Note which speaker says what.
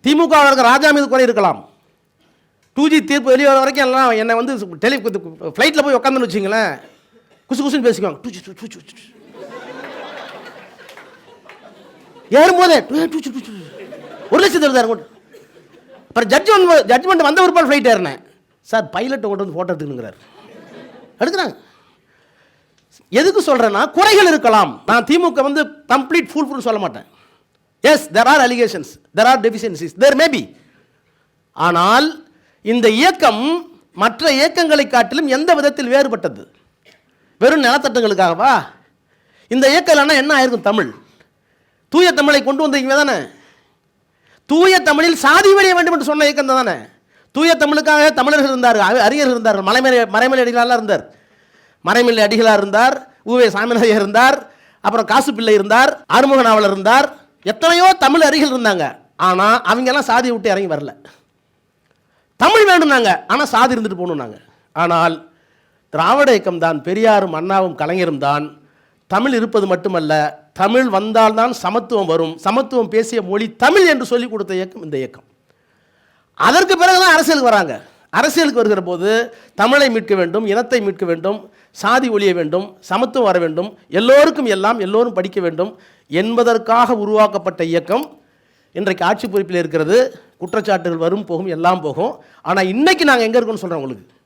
Speaker 1: திமுக இருக்க ராஜா மீது குறை இருக்கலாம். 2G தீர்ப்பு வெளியே வர வரைக்கும் எல்லாம் என்னை வந்து ஃப்ளைட்டில் போய் உட்காந்துன்னு வச்சிங்களேன், குசு குசுன்னு பேசிக்குவாங்க. 2G ஏறும்போதே 1,70,000 அப்புறம் ஜட்ஜ்மெண்ட் வந்த ஒரு பால் ஃப்ளைட் ஏறினேன். சார் பைலட்டை கொண்டு வந்து ஃபோட்டோ எடுத்துக்கிறார், எடுக்கிறாங்க. எதுக்கு சொல்கிறேன்னா, குறைகள் இருக்கலாம். நான் திமுக வந்து கம்ப்ளீட் ஃபுல் சொல்ல மாட்டேன். Yes, there are allegations, there are deficiencies, there may be. ஆனால் இந்த இயக்கம் மற்ற இயக்கங்களை காட்டிலும் எந்த விதத்தில் வேறுபட்டது? வெறும் நிலத்தட்டுகளுக்காகவா? இந்த இயக்கம் என்ன ஆயிருக்கும்? தமிழ், தூய தமிழை கொண்டு வந்தீங்க தானே. தூய தமிழில் சாதி வழிய வேண்டும் என்று சொன்ன இயக்கம் தானே. தூய தமிழுக்காக தமிழர்கள் இருந்தார், அறிஞர்கள் இருந்தார், மறைமலை அடிகளார் இருந்தார், மறைமலை அடிகளார் இருந்தார், உவே சாமிநாதையர் இருந்தார், அப்புறம் காசு பிள்ளை இருந்தார், ஆறுமுக நாவலர் இருந்தார், எத்தனையோ தமிழ் அறிஞர்கள் இருந்தாங்க. ஆனால் அவங்கெல்லாம் சாதியை விட்டு இறங்கி வரல. தமிழ் வேணும்னாங்க, ஆனால் சாதி இருந்துட்டு போகணுன்னாங்க. ஆனால் திராவிட இயக்கம் தான், பெரியாரும் அண்ணாவும் கலைஞரும் தான் தமிழ் இருப்பது மட்டுமல்ல, தமிழ் வந்தால்தான் சமத்துவம் வரும், சமத்துவம் பேசிய மொழி தமிழ் என்று சொல்லிக் கொடுத்த இயக்கம் இந்த இயக்கம். அதற்கு பிறகுதான் அரசியலுக்கு வராங்க. அரசியலுக்கு வருகிற போது தமிழை மீட்க வேண்டும், இனத்தை மீட்க வேண்டும், சாதி ஒழிய வேண்டும், சமத்துவம் வர வேண்டும், எல்லோருக்கும் எல்லாம், எல்லோரும் படிக்க வேண்டும் என்பதற்காக உருவாக்கப்பட்ட இயக்கம் இன்றைக்கு ஆட்சி பொறுப்பில் இருக்கிறது. குற்றச்சாட்டுகள் வரும் போகும், எல்லாம் போகும். ஆனால் இன்னைக்கு நாங்கள் எங்கே இருக்கோம்னு சொல்கிறோம் உங்களுக்கு.